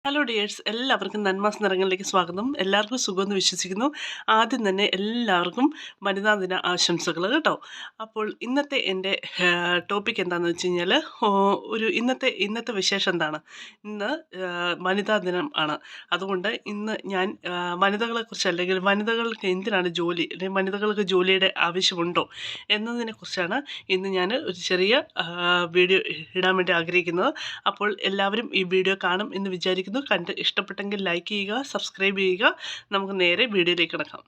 Hello dears, എല്ലാവർക്കും നന്മാസ് നിറങ്ങളിലേക്ക് സ്വാഗതം. എല്ലാവർക്കും സുഖമെന്ന് വിശ്വസിക്കുന്നു. ആദ്യം തന്നെ എല്ലാവർക്കും വനിതാ ദിന ആശംസകൾ കേട്ടോ. അപ്പോൾ ഇന്നത്തെ എൻ്റെ ടോപ്പിക് എന്താണെന്ന് വെച്ച് കഴിഞ്ഞാൽ, ഇന്നത്തെ വിശേഷം എന്താണ്? ഇന്ന് വനിതാ ദിനം ആണ്. അതുകൊണ്ട് ഇന്ന് ഞാൻ വനിതകളെക്കുറിച്ച്, അല്ലെങ്കിൽ വനിതകൾക്ക് എന്തിനാണ് ജോലി, അല്ലെങ്കിൽ വനിതകൾക്ക് ജോലിയുടെ ആവശ്യമുണ്ടോ എന്നതിനെക്കുറിച്ചാണ് ഇന്ന് ഞാൻ ഒരു ചെറിയ വീഡിയോ ഇടാൻ വേണ്ടി ആഗ്രഹിക്കുന്നത്. അപ്പോൾ എല്ലാവരും ഈ വീഡിയോ കാണും എന്ന് വിചാരിക്കുന്നു. കണ്ട് ഇഷ്ടപ്പെട്ടെങ്കിൽ ലൈക്ക് ചെയ്യുക, സബ്സ്ക്രൈബ് ചെയ്യുക. നമുക്ക് നേരെ വീഡിയോയിലേക്ക് കിടക്കാം.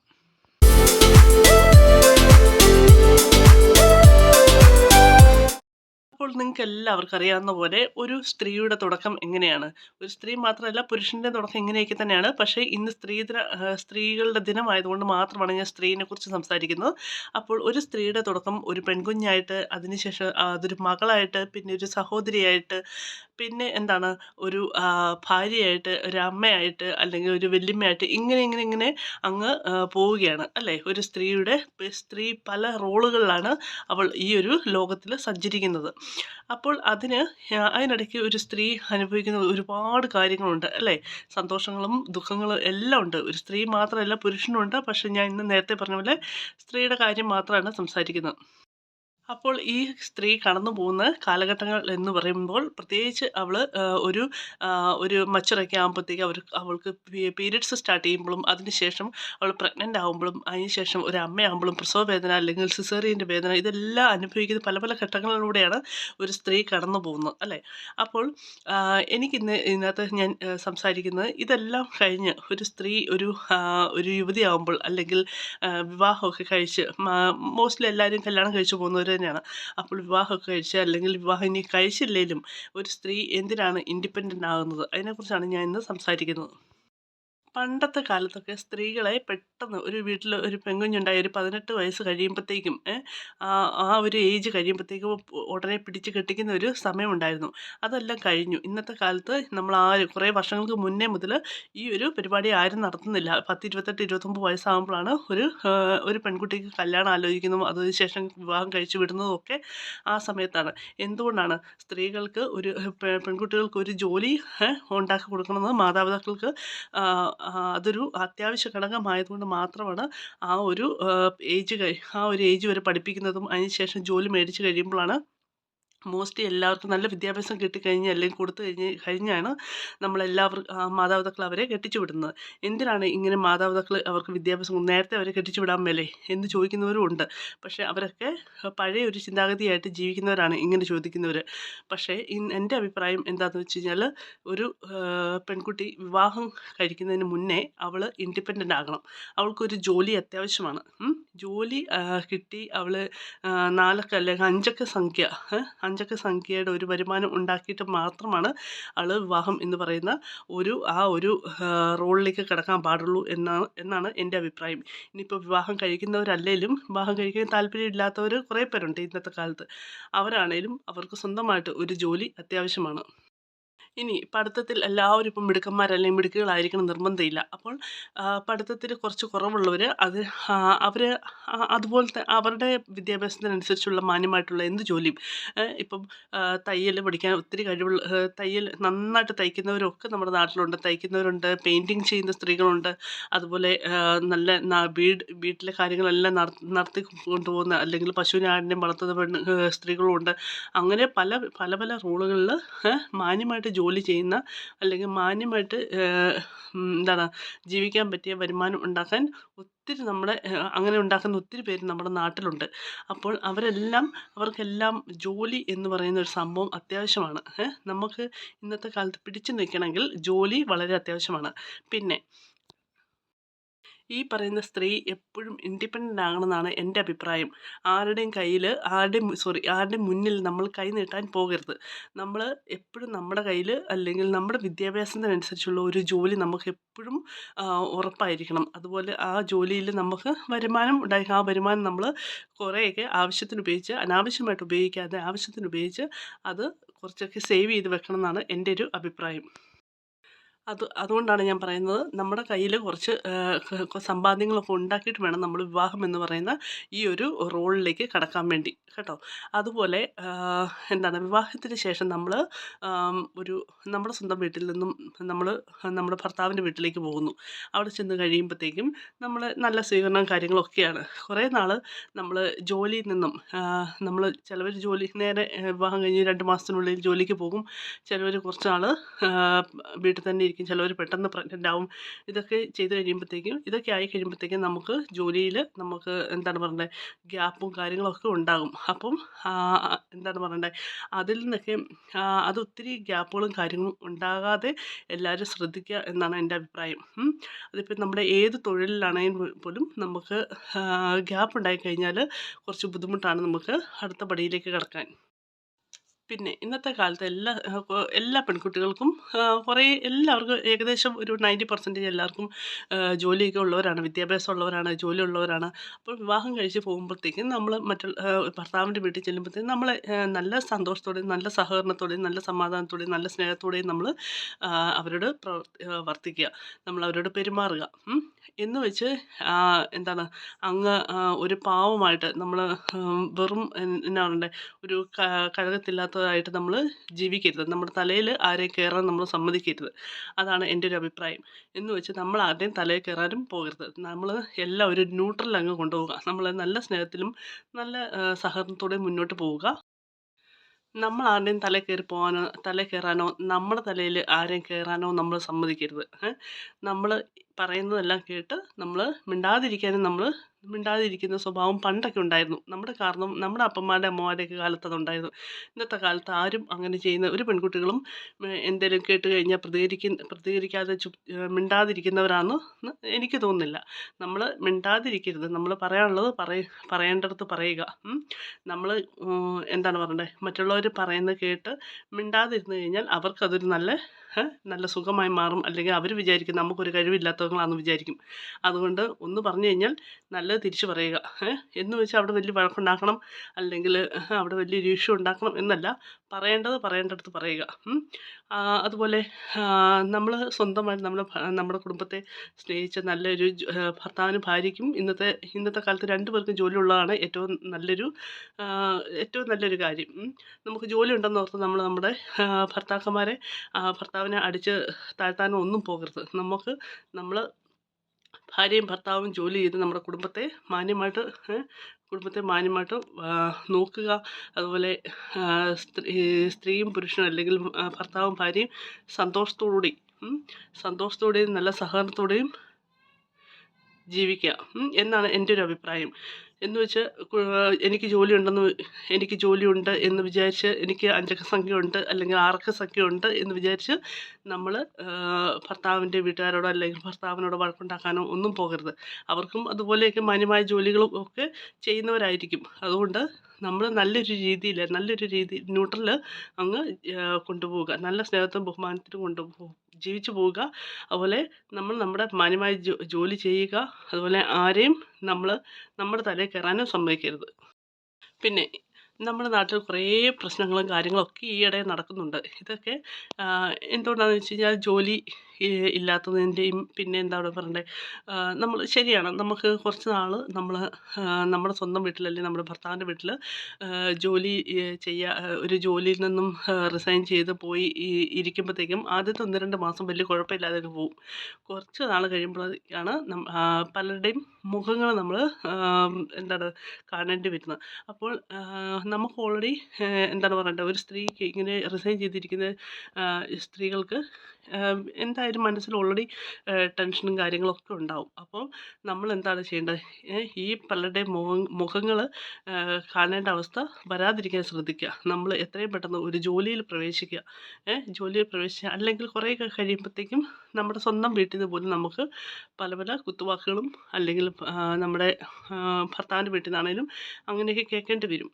അപ്പോൾ നിങ്ങൾക്ക് എല്ലാവർക്കും അറിയാവുന്ന പോലെ ഒരു സ്ത്രീയുടെ തുടക്കം എങ്ങനെയാണ്? ഒരു സ്ത്രീ മാത്രമല്ല, പുരുഷൻ്റെ തുടക്കം ഇങ്ങനെയൊക്കെ തന്നെയാണ്. പക്ഷേ ഇന്ന് സ്ത്രീകളുടെ ദിനമായതുകൊണ്ട് മാത്രമാണ് ഞാൻ സ്ത്രീയെക്കുറിച്ച് സംസാരിക്കുന്നത്. അപ്പോൾ ഒരു സ്ത്രീയുടെ തുടക്കം ഒരു പെൺകുഞ്ഞായിട്ട്, അതിനുശേഷം അതൊരു മകളായിട്ട്, പിന്നെ ഒരു സഹോദരിയായിട്ട്, പിന്നെ എന്താണ്, ഒരു ഭാര്യയായിട്ട്, ഒരു അമ്മയായിട്ട്, അല്ലെങ്കിൽ ഒരു വല്യമ്മയായിട്ട്, ഇങ്ങനെ അങ്ങ് പോവുകയാണ് അല്ലേ? ഒരു സ്ത്രീ പല റോളുകളിലാണ് അവൾ ഈ ഒരു ലോകത്തിൽ സഞ്ചരിക്കുന്നത്. അപ്പോൾ അതിനിടയ്ക്ക് ഒരു സ്ത്രീ അനുഭവിക്കുന്ന ഒരുപാട് കാര്യങ്ങളുണ്ട് അല്ലേ? സന്തോഷങ്ങളും ദുഃഖങ്ങളും എല്ലാം ഉണ്ട്. ഒരു സ്ത്രീ മാത്രമല്ല, പുരുഷനുണ്ട്. പക്ഷെ ഞാൻ ഇന്ന് നേരത്തെ പറഞ്ഞ പോലെ സ്ത്രീയുടെ കാര്യം മാത്രമാണ് സംസാരിക്കുന്നത്. അപ്പോൾ ഈ സ്ത്രീ കടന്നു പോകുന്ന കാലഘട്ടങ്ങൾ എന്ന് പറയുമ്പോൾ, പ്രത്യേകിച്ച് അവൾ ഒരു മച്ചുറൊക്കെ ആകുമ്പോഴത്തേക്ക് അവൾക്ക് പീരിയഡ്സ് സ്റ്റാർട്ട് ചെയ്യുമ്പോഴും, അതിനുശേഷം അവൾ പ്രഗ്നൻ്റ് ആകുമ്പോഴും, അതിനുശേഷം ഒരു അമ്മയാകുമ്പോഴും, പ്രസവ വേദന അല്ലെങ്കിൽ സിസേറിയൻ്റെ വേദന, ഇതെല്ലാം അനുഭവിക്കുന്ന പല പല ഘട്ടങ്ങളിലൂടെയാണ് ഒരു സ്ത്രീ കടന്നു പോകുന്നത് അല്ലേ? അപ്പോൾ ഇതിനകത്ത് ഞാൻ സംസാരിക്കുന്നത്, ഇതെല്ലാം കഴിഞ്ഞ് ഒരു സ്ത്രീ ഒരു യുവതിയാകുമ്പോൾ, അല്ലെങ്കിൽ വിവാഹമൊക്കെ കഴിച്ച്, മോസ്റ്റ്ലി എല്ലാവരും കല്യാണം കഴിച്ച് പോകുന്നവർ തന്നെയാണ്. അപ്പോൾ വിവാഹമൊക്കെ കഴിച്ച്, അല്ലെങ്കിൽ വിവാഹം ഇനി കഴിച്ചില്ലെങ്കിലും ഒരു സ്ത്രീ എന്തിനാണ് ഇൻഡിപെൻഡൻ്റ് ആകുന്നത്, അതിനെക്കുറിച്ചാണ് ഞാൻ ഇന്ന് സംസാരിക്കുന്നത്. പണ്ടത്തെ കാലത്തൊക്കെ സ്ത്രീകളെ പെട്ടെന്ന് ഒരു വീട്ടിൽ ഒരു പെൺകുഞ്ഞുണ്ടായി ഒരു 18 വയസ്സ് കഴിയുമ്പോഴത്തേക്കും, ആ ആ ഒരു ഏജ് കഴിയുമ്പോഴത്തേക്കും ഉടനെ പിടിച്ച് കെട്ടിക്കുന്ന ഒരു സമയമുണ്ടായിരുന്നു. അതെല്ലാം കഴിഞ്ഞു. ഇന്നത്തെ കാലത്ത് നമ്മൾ കുറേ വർഷങ്ങൾക്ക് മുന്നേ മുതൽ ഈ ഒരു പരിപാടി ആരും നടത്തുന്നില്ല. 10, 28, 29 വയസ്സാകുമ്പോഴാണ് ഒരു പെൺകുട്ടിക്ക് കല്യാണം ആലോചിക്കുന്നതും അതിനുശേഷം വിവാഹം കഴിച്ചു വിടുന്നതും ഒക്കെ ആ സമയത്താണ്. എന്തുകൊണ്ടാണ് സ്ത്രീകൾക്ക് പെൺകുട്ടികൾക്ക് ഒരു ജോലി ഉണ്ടാക്കി കൊടുക്കണമെന്ന് മാതാപിതാക്കൾക്ക് അതൊരു അത്യാവശ്യ ഘടകമായതുകൊണ്ട് മാത്രമാണ് ആ ഒരു ഏജ് വരെ പഠിപ്പിക്കുന്നതും, അതിനുശേഷം ജോലി മേടിച്ച് കഴിയുമ്പോഴാണ് മോസ്റ്റ്ലി എല്ലാവർക്കും നല്ല വിദ്യാഭ്യാസം കിട്ടിക്കഴിഞ്ഞ്, അല്ലെങ്കിൽ കൊടുത്തു കഴിഞ്ഞാണ് മാതാപിതാക്കൾ അവരെ കെട്ടിച്ചു വിടുന്നത്. എന്തിനാണ് ഇങ്ങനെ മാതാപിതാക്കൾ അവർക്ക് വിദ്യാഭ്യാസം നേരത്തെ അവരെ കെട്ടിച്ചു വിടാൻ മേലേ എന്ന് ചോദിക്കുന്നവരും ഉണ്ട്. പക്ഷേ അവരൊക്കെ പഴയ ഒരു ചിന്താഗതിയായിട്ട് ജീവിക്കുന്നവരാണ് ഇങ്ങനെ ചോദിക്കുന്നവർ. പക്ഷേ എൻ്റെ അഭിപ്രായം എന്താണെന്ന് വെച്ച് കഴിഞ്ഞാൽ, ഒരു പെൺകുട്ടി വിവാഹം കഴിക്കുന്നതിന് മുന്നേ അവൾ ഇൻഡിപെൻഡൻ്റ് ആകണം. അവൾക്കൊരു ജോലി അത്യാവശ്യമാണ്. ജോലി കിട്ടി അവൾ 4 അല്ലെങ്കിൽ 5 സംഖ്യയുടെ ഒരു വരുമാനം ഉണ്ടാക്കിയിട്ട് മാത്രമാണ് അവൾ വിവാഹം എന്ന് പറയുന്ന ഒരു റോളിലേക്ക് കിടക്കാൻ പാടുള്ളൂ എന്നാണ് എൻ്റെ അഭിപ്രായം. ഇനിയിപ്പോൾ വിവാഹം കഴിക്കുന്നവരല്ലേലും, വിവാഹം കഴിക്കാൻ താല്പര്യമില്ലാത്തവർ കുറേ പേരുണ്ട് ഇന്നത്തെ കാലത്ത്. അവർക്ക് സ്വന്തമായിട്ട് ഒരു ജോലി അത്യാവശ്യമാണ്. ഇനി പഠിത്തത്തിൽ എല്ലാവരും ഇപ്പം മിടുക്കന്മാരല്ലെങ്കിൽ മിടുക്കുകളായിരിക്കണം നിർബന്ധമില്ല. അപ്പോൾ പഠിത്തത്തിൽ കുറച്ച് കുറവുള്ളവർ അവർ അതുപോലത്തെ അവരുടെ വിദ്യാഭ്യാസത്തിനനുസരിച്ചുള്ള മാന്യമായിട്ടുള്ള എന്ത് ജോലിയും, ഇപ്പം തയ്യൽ പഠിക്കാൻ ഒത്തിരി കഴിവുള്ള, തയ്യൽ നന്നായിട്ട് തയ്ക്കുന്നവരൊക്കെ നമ്മുടെ നാട്ടിലുണ്ട്. തയ്ക്കുന്നവരുണ്ട്, പെയിൻറ്റിങ് ചെയ്യുന്ന സ്ത്രീകളുണ്ട്, അതുപോലെ നല്ല വീട്ടിലെ കാര്യങ്ങളെല്ലാം നടത്തി കൊണ്ടുപോകുന്ന, അല്ലെങ്കിൽ പശുവിനെ ആടിനെയും വളർത്തുന്ന സ്ത്രീകളുമുണ്ട്. അങ്ങനെ പല പല പല റോളുകളിൽ മാന്യമായിട്ട് ജോലി ചെയ്യുന്ന, അല്ലെങ്കിൽ മാന്യമായിട്ട് ജീവിക്കാൻ പറ്റിയ വരുമാനം ഉണ്ടാക്കാൻ അങ്ങനെ ഉണ്ടാക്കുന്ന ഒത്തിരി പേര് നമ്മുടെ നാട്ടിലുണ്ട്. അപ്പോൾ അവർക്കെല്ലാം ജോലി എന്ന് പറയുന്ന ഒരു സംഭവം അത്യാവശ്യമാണ്. നമുക്ക് ഇന്നത്തെ കാലത്ത് പിടിച്ചു നിൽക്കണമെങ്കിൽ ജോലി വളരെ അത്യാവശ്യമാണ്. പിന്നെ ഈ പറയുന്ന സ്ത്രീ എപ്പോഴും ഇൻഡിപെൻഡൻ്റ് ആകണമെന്നാണ് എൻ്റെ അഭിപ്രായം. ആരുടെയും മുന്നിൽ നമ്മൾ കൈ നീട്ടാൻ പോകരുത്. നമ്മൾ എപ്പോഴും നമ്മുടെ കയ്യിൽ, അല്ലെങ്കിൽ നമ്മുടെ വിദ്യാഭ്യാസത്തിനനുസരിച്ചുള്ള ഒരു ജോലി നമുക്ക് എപ്പോഴും ഉറപ്പായിരിക്കണം. അതുപോലെ ആ ജോലിയിൽ നമുക്ക് വരുമാനം ഉണ്ടായിരിക്കും. ആ വരുമാനം നമ്മൾ കുറേയൊക്കെ ആവശ്യത്തിന് ഉപയോഗിച്ച്, അനാവശ്യമായിട്ട് ഉപയോഗിക്കാതെ ആവശ്യത്തിന് ഉപയോഗിച്ച് അത് കുറച്ചൊക്കെ സേവ് ചെയ്ത് വെക്കണം എന്നാണ് എൻ്റെ ഒരു അഭിപ്രായം. അതുകൊണ്ടാണ് ഞാൻ പറയുന്നത്, നമ്മുടെ കയ്യിൽ കുറച്ച് സമ്പാദ്യങ്ങളൊക്കെ ഉണ്ടാക്കിയിട്ട് വേണം നമ്മൾ വിവാഹം എന്ന് പറയുന്ന ഈ ഒരു റോളിലേക്ക് കടക്കാൻ വേണ്ടി, കേട്ടോ. അതുപോലെ എന്താണ്, വിവാഹത്തിന് ശേഷം നമ്മൾ ഒരു നമ്മുടെ സ്വന്തം വീട്ടിൽ നിന്നും നമ്മൾ നമ്മുടെ ഭർത്താവിൻ്റെ വീട്ടിലേക്ക് പോകുന്നു. അവിടെ ചെന്ന് കഴിയുമ്പോഴത്തേക്കും നമ്മൾ നല്ല സ്വീകരണവും കാര്യങ്ങളൊക്കെയാണ്. കുറേ നാൾ നമ്മൾ ജോലിയിൽ നിന്നും നമ്മൾ ചിലവർ നേരെ വിവാഹം കഴിഞ്ഞ് 2 മാസത്തിനുള്ളിൽ ജോലിക്ക് പോകും. ചിലവർ കുറച്ച് നാൾ വീട്ടിൽ തന്നെ ഇരിക്കും. ചിലവർ പെട്ടെന്ന് പ്രഗ്നൻ്റ് ആവും. ഇതൊക്കെ ചെയ്ത് കഴിയുമ്പോഴത്തേക്കും, ഇതൊക്കെ ആയി കഴിയുമ്പോഴത്തേക്കും നമുക്ക് ജോലിയിൽ നമുക്ക് എന്താണ് പറയണ്ടേ, ഗ്യാപ്പും കാര്യങ്ങളൊക്കെ ഉണ്ടാകും. അപ്പം എന്താണ് പറയണ്ടേ, അതിൽ നിന്നൊക്കെ അത് ഒത്തിരി ഗ്യാപ്പുകളും കാര്യങ്ങളും ഉണ്ടാകാതെ എല്ലാവരും ശ്രദ്ധിക്കുക എന്നാണ് എൻ്റെ അഭിപ്രായം. അതിപ്പോൾ നമ്മുടെ ഏത് തൊഴിലിലാണെങ്കിൽ പോലും നമുക്ക് ഗ്യാപ്പ് ഉണ്ടായിക്കഴിഞ്ഞാൽ കുറച്ച് ബുദ്ധിമുട്ടാണ് നമുക്ക് അടുത്ത പടിയിലേക്ക് കടക്കാൻ. പിന്നെ ഇന്നത്തെ കാലത്ത് എല്ലാ പെൺകുട്ടികൾക്കും എല്ലാവർക്കും ഏകദേശം ഒരു 90% എല്ലാവർക്കും ജോലിയൊക്കെ ഉള്ളവരാണ്, വിദ്യാഭ്യാസം ഉള്ളവരാണ്, ജോലി ഉള്ളവരാണ്. അപ്പോൾ വിവാഹം കഴിച്ച് പോകുമ്പോഴത്തേക്കും നമ്മൾ ഭർത്താവിൻ്റെ വീട്ടിൽ ചെല്ലുമ്പോഴത്തേക്കും നമ്മളെ നല്ല സന്തോഷത്തോടെയും നല്ല സഹകരണത്തോടെയും നല്ല സമാധാനത്തോടെയും നല്ല സ്നേഹത്തോടെയും നമ്മൾ അവരോട് വർത്തിക്കുക, നമ്മൾ അവരോട് പെരുമാറുക. എന്ന് വെച്ച് എന്താണ്, അങ്ങ് ഒരു പാവമായിട്ട് നമ്മൾ വെറും എന്നാ പറയണ്ടേ, ഒരു കഴകത്തില്ലാത്തതായിട്ട് നമ്മൾ ജീവിക്കരുത്. നമ്മുടെ തലയിൽ ആരെയും കയറാൻ നമ്മൾ സമ്മതിക്കരുത്. അതാണ് എൻ്റെ ഒരു അഭിപ്രായം. എന്ന് വെച്ച് നമ്മൾ ആരുടെയും തലയിൽ കയറാനും പോകരുത്. നമ്മൾ എല്ലാം ഒരു ന്യൂട്രൽ അങ്ങ് കൊണ്ടുപോവുക. നമ്മൾ നല്ല സ്നേഹത്തിലും നല്ല സഹകരണത്തോടെയും മുന്നോട്ട് പോവുക. നമ്മൾ ആരുടെയും തലയിൽ കയറാനോ നമ്മുടെ തലയിൽ ആരെയും കയറാനോ നമ്മൾ സമ്മതിക്കരുത്. നമ്മൾ പറയുന്നതെല്ലാം കേട്ട് നമ്മൾ മിണ്ടാതിരിക്കുന്ന സ്വഭാവം പണ്ടൊക്കെ ഉണ്ടായിരുന്നു. നമ്മുടെ അപ്പന്മാരുടെ അമ്മമാരുടെയൊക്കെ കാലത്ത് അതുണ്ടായിരുന്നു. ഇന്നത്തെ കാലത്ത് ആരും അങ്ങനെ ചെയ്യുന്ന ഒരു പെൺകുട്ടികളും എന്തെങ്കിലും കേട്ട് കഴിഞ്ഞാൽ പ്രതികരിക്കാതെ മിണ്ടാതിരിക്കുന്നവരാണെന്ന് എനിക്ക് തോന്നുന്നില്ല. നമ്മൾ മിണ്ടാതിരിക്കരുത്. നമ്മൾ പറയാനുള്ളത് പറയേണ്ടടുത്ത് പറയുക. നമ്മൾ എന്താണ് പറയണ്ടേ, മറ്റുള്ളവർ പറയുന്നത് കേട്ട് മിണ്ടാതിരുന്ന് കഴിഞ്ഞാൽ അവർക്കതൊരു നല്ല സുഖമായി മാറും. അല്ലെങ്കിൽ അവർ വിചാരിക്കും നമുക്കൊരു കഴിവില്ലാത്തവങ്ങളാണെന്ന് വിചാരിക്കും. അതുകൊണ്ട് ഒന്ന് പറഞ്ഞു കഴിഞ്ഞാൽ നല്ലത് തിരിച്ച് പറയുക. എന്ന് വെച്ചാൽ അവിടെ വലിയ വഴക്കുണ്ടാക്കണം, അല്ലെങ്കിൽ അവിടെ വലിയൊരു ഇഷ്യൂ ഉണ്ടാക്കണം എന്നല്ല. പറയേണ്ടടുത്ത് പറയുക. അതുപോലെ നമ്മൾ സ്വന്തമായിട്ട് നമ്മുടെ കുടുംബത്തെ സ്നേഹിച്ച നല്ലൊരു ഭർത്താവിനും ഭാര്യയ്ക്കും ഇന്നത്തെ കാലത്ത് 2 പേർക്കും ജോലിയുള്ളതാണ് ഏറ്റവും നല്ലൊരു കാര്യം. നമുക്ക് ജോലി ഉണ്ടെന്ന് ഓർത്ത് നമ്മുടെ ഭർത്താവിനെ അടിച്ച് താഴ്ത്താനോ ഒന്നും പോകരുത്. നമ്മൾ ഭാര്യയും ഭർത്താവും ജോലി ചെയ്ത് നമ്മുടെ കുടുംബത്തെ മാന്യമായിട്ട് നോക്കുക. അതുപോലെ സ്ത്രീയും പുരുഷനും അല്ലെങ്കിൽ ഭർത്താവും ഭാര്യയും സന്തോഷത്തോടെയും നല്ല സഹകരണത്തോടെയും ജീവിക്കുക എന്നാണ് എൻ്റെ ഒരു അഭിപ്രായം. എന്ന് വെച്ച് എനിക്ക് ജോലിയുണ്ട് എന്ന് വിചാരിച്ച് എനിക്ക് 5 അക്ക സംഖ്യയുണ്ട് അല്ലെങ്കിൽ 6 അക്ക സംഖ്യയുണ്ട് എന്ന് വിചാരിച്ച് നമ്മൾ ഭർത്താവിൻ്റെ വീട്ടുകാരോടോ അല്ലെങ്കിൽ ഭർത്താവിനോടോ വഴക്കുണ്ടാക്കാനോ ഒന്നും പോകരുത്. അവർക്കും അതുപോലെയൊക്കെ മാന്യമായ ജോലികളും ഒക്കെ ചെയ്യുന്നവരായിരിക്കും. അതുകൊണ്ട് നമ്മൾ നല്ലൊരു രീതി ന്യൂട്രൽ അങ്ങ് കൊണ്ടുപോവുക. നല്ല സ്നേഹത്തിലും ബഹുമാനത്തിലും ജീവിച്ചു പോവുക. അതുപോലെ നമ്മൾ നമ്മുടെ മാന്യമായ ജോലി ചെയ്യുക. അതുപോലെ ആരെയും നമ്മുടെ തലയിൽ കയറാനും സമ്മതിക്കരുത്. പിന്നെ നമ്മുടെ നാട്ടിൽ കുറേ പ്രശ്നങ്ങളും കാര്യങ്ങളൊക്കെ ഈയിടെ നടക്കുന്നുണ്ട്. ഇതൊക്കെ എന്തുകൊണ്ടാണെന്ന് വെച്ച് കഴിഞ്ഞാൽ ജോലി ഇല്ലാത്തതിൻ്റെയും പിന്നെ എന്താണ് പറയണ്ടേ, ശരിയാണ്, നമുക്ക് കുറച്ച് നാൾ നമ്മുടെ സ്വന്തം വീട്ടിൽ അല്ലെങ്കിൽ നമ്മുടെ ഭർത്താവിൻ്റെ വീട്ടിൽ ജോലി ഒരു ജോലിയിൽ നിന്നും റിസൈൻ ചെയ്ത് പോയി ഇരിക്കുമ്പോഴത്തേക്കും ആദ്യത്തെ 1-2 മാസം വലിയ കുഴപ്പമില്ലാതെ പോകും. കുറച്ച് നാൾ കഴിയുമ്പോഴാണ് പലരുടെയും മുഖങ്ങൾ നമ്മൾ കാണേണ്ടി വരുന്നത്. അപ്പോൾ നമുക്ക് ഓൾറെഡി എന്താണ് പറയണ്ടേ, ഒരു സ്ത്രീക്ക് ഇങ്ങനെ റിസൈൻ ചെയ്തിരിക്കുന്ന സ്ത്രീകൾക്ക് എന്തായാലും മനസ്സിൽ ഓൾറെഡി ടെൻഷനും കാര്യങ്ങളൊക്കെ ഉണ്ടാവും. അപ്പോൾ നമ്മൾ എന്താണ് ചെയ്യേണ്ടത്, ഈ പലരുടെയും മുഖങ്ങൾ കാണേണ്ട അവസ്ഥ വരാതിരിക്കാൻ ശ്രദ്ധിക്കുക. നമ്മൾ എത്രയും പെട്ടെന്ന് ഒരു ജോലിയിൽ പ്രവേശിക്കുക. അല്ലെങ്കിൽ കുറേയൊക്കെ കഴിയുമ്പോഴത്തേക്കും നമ്മുടെ സ്വന്തം വീട്ടിൽ നിന്ന് പോലും നമുക്ക് പല കുത്തുവാക്കുകളും അല്ലെങ്കിൽ നമ്മുടെ ഭർത്താവിൻ്റെ വീട്ടിൽ നിന്നാണേലും അങ്ങനെയൊക്കെ കേൾക്കേണ്ടി വരും.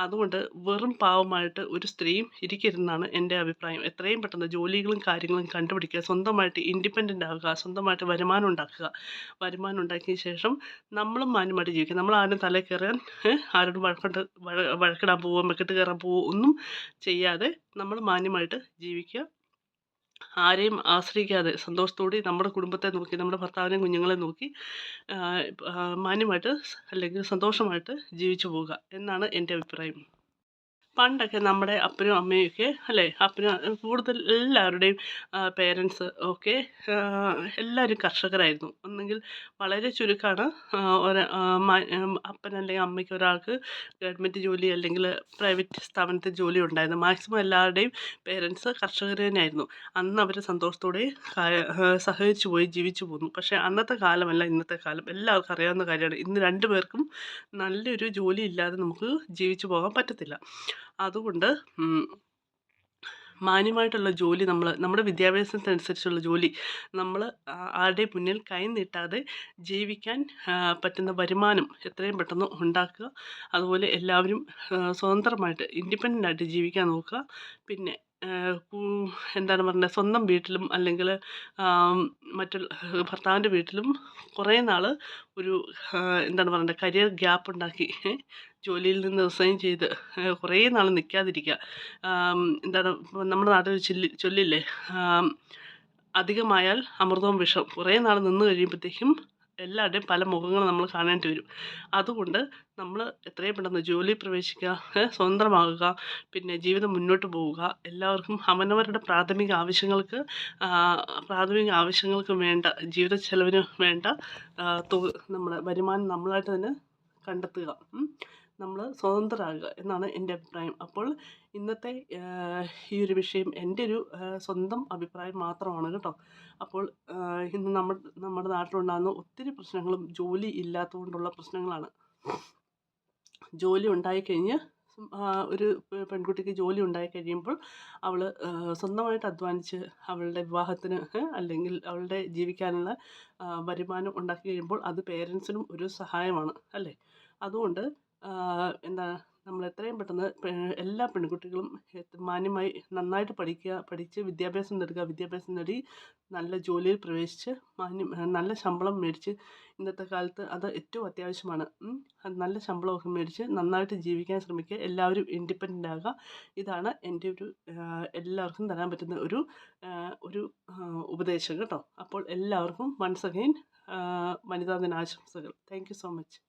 അതുകൊണ്ട് വെറും പാവമായിട്ട് ഒരു സ്ത്രീയും ഇരിക്കരുതെന്നാണ് എൻ്റെ അഭിപ്രായം. എത്രയും പെട്ടെന്ന് ജോലികളും കാര്യങ്ങളും കണ്ടുപിടിക്കുക, സ്വന്തമായിട്ട് ഇൻഡിപെൻഡൻ്റ് ആകുക, സ്വന്തമായിട്ട് വരുമാനം ഉണ്ടാക്കുക. വരുമാനം ഉണ്ടാക്കിയ ശേഷം നമ്മളും മാന്യമായിട്ട് ജീവിക്കുക. നമ്മൾ ആരും തലയിൽ കയറാൻ ആരോടും വഴക്കിടാൻ പോവുകയോ മെക്കിട്ട് കയറാൻ പോവുകയോ ഒന്നും ചെയ്യാതെ നമ്മൾ മാന്യമായിട്ട് ജീവിക്കുക. ആരെയും ആശ്രയിക്കാതെ സന്തോഷത്തോടെ നമ്മുടെ കുടുംബത്തെ നോക്കി, നമ്മുടെ ഭർത്താവിനെയും കുഞ്ഞുങ്ങളെയും നോക്കി മാന്യമായിട്ട് അല്ലെങ്കിൽ സന്തോഷമായിട്ട് ജീവിച്ചു പോവുക എന്നാണ് എൻ്റെ അഭിപ്രായം. പണ്ടൊക്കെ നമ്മുടെ അപ്പനും അമ്മയൊക്കെ അല്ലേ, കൂടുതൽ എല്ലാവരുടെയും പേരൻസ് ഒക്കെ എല്ലാവരും കർഷകരായിരുന്നു. ഒന്നെങ്കിൽ വളരെ ചുരുക്കമാണ് അപ്പൻ അല്ലെങ്കിൽ അമ്മയ്ക്ക് ഒരാൾക്ക് ഗവൺമെൻറ് ജോലി അല്ലെങ്കിൽ പ്രൈവറ്റ് സ്ഥാപനത്തിൽ ജോലി ഉണ്ടായിരുന്നു. മാക്സിമം എല്ലാവരുടെയും പേരൻസ് കർഷകർ തന്നെയായിരുന്നു. അന്ന് അവർ സന്തോഷത്തോടെ സഹകരിച്ചു പോയി ജീവിച്ചു പോന്നു. പക്ഷേ അന്നത്തെ കാലമല്ല ഇന്നത്തെ കാലം. എല്ലാവർക്കും അറിയാവുന്ന കാര്യമാണ്. ഇന്ന് രണ്ടു പേർക്കും നല്ലൊരു ജോലി ഇല്ലാതെ നമുക്ക് ജീവിച്ചു പോകാൻ പറ്റത്തില്ല. അതുകൊണ്ട് മാന്യമായിട്ടുള്ള ജോലി നമ്മുടെ വിദ്യാഭ്യാസത്തിനനുസരിച്ചുള്ള ജോലി നമ്മൾ ആരുടെയും മുന്നിൽ കൈ നീട്ടാതെ ജീവിക്കാൻ പറ്റുന്ന വരുമാനം എത്രയും പെട്ടെന്ന് ഉണ്ടാക്കുക. അതുപോലെ എല്ലാവരും സ്വതന്ത്രമായിട്ട് ഇൻഡിപെൻഡൻ്റ് ആയിട്ട് ജീവിക്കാൻ നോക്കുക. പിന്നെ എന്താണ് പറയുന്നത്, സ്വന്തം വീട്ടിലും അല്ലെങ്കിൽ മറ്റുള്ള ഭർത്താവിൻ്റെ വീട്ടിലും കുറേ നാൾ ഒരു എന്താണ് പറയേണ്ടത്, കരിയർ ഗ്യാപ്പ് ഉണ്ടാക്കി ജോലിയിൽ നിന്ന് റിസൈൻ ചെയ്ത് കുറേ നാൾ നിൽക്കാതിരിക്കുക. എന്താണ് നമ്മുടെ നാട്ടിൽ ചൊല്ലില്ലേ, അധികമായാൽ അമൃതവും വിഷം. കുറേ നാൾ നിന്ന് കഴിയുമ്പോഴത്തേക്കും എല്ലാവരുടെയും പല മുഖങ്ങൾ നമ്മൾ കാണേണ്ടി വരും. അതുകൊണ്ട് നമ്മൾ എത്രയും പെട്ടെന്ന് ജോലി പ്രവേശിക്കുക, സ്വതന്ത്രമാകുക, പിന്നെ ജീവിതം മുന്നോട്ട് പോവുക. എല്ലാവർക്കും അവനവരുടെ പ്രാഥമിക ആവശ്യങ്ങൾക്ക് വേണ്ട ജീവിത ചെലവിന് വേണ്ട നമ്മുടെ വരുമാനം നമ്മളായിട്ട് തന്നെ കണ്ടെത്തുക. നമ്മൾ സ്വതന്ത്രരാകുക എന്നാണ് എൻ്റെ അഭിപ്രായം. അപ്പോൾ ഇന്നത്തെ ഈ ഒരു വിഷയം എൻ്റെ ഒരു സ്വന്തം അഭിപ്രായം മാത്രമാണ് കേട്ടോ. അപ്പോൾ ഇന്ന് നമ്മുടെ നാട്ടിലുണ്ടാകുന്ന ഒത്തിരി പ്രശ്നങ്ങളും ജോലി ഇല്ലാത്തതുകൊണ്ടുള്ള പ്രശ്നങ്ങളാണ്. ജോലി ഉണ്ടായിക്കഴിഞ്ഞ് ഒരു പെൺകുട്ടിക്ക് ജോലി ഉണ്ടായിക്കഴിയുമ്പോൾ അവൾ സ്വന്തമായിട്ട് അധ്വാനിച്ച് അവളുടെ വിവാഹത്തിന് അല്ലെങ്കിൽ അവളുടെ ജീവിക്കാനുള്ള വരുമാനം ഉണ്ടാക്കി കഴിയുമ്പോൾ അത് പേരൻസിനും ഒരു സഹായമാണ് അല്ലേ. അതുകൊണ്ട് എന്താ, നമ്മൾ എത്രയും പെട്ടെന്ന് എല്ലാ പെൺകുട്ടികളും മാന്യമായി നന്നായിട്ട് പഠിച്ച് വിദ്യാഭ്യാസം നേടി നല്ല ജോലിയിൽ പ്രവേശിച്ച് നല്ല ശമ്പളം മേടിച്ച്, ഇന്നത്തെ കാലത്ത് അത് ഏറ്റവും അത്യാവശ്യമാണ്. നല്ല ശമ്പളമൊക്കെ മേടിച്ച് നന്നായിട്ട് ജീവിക്കാൻ ശ്രമിക്കുക. എല്ലാവരും ഇൻഡിപെൻഡൻ്റ് ആകുക. ഇതാണ് എൻ്റെ ഒരു എല്ലാവർക്കും തരാൻ പറ്റുന്ന ഒരു ഉപദേശം കേട്ടോ. അപ്പോൾ എല്ലാവർക്കും വൺസ് അഗെയിൻ വനിതാ ദിനാശംസകൾ. Thank you so much.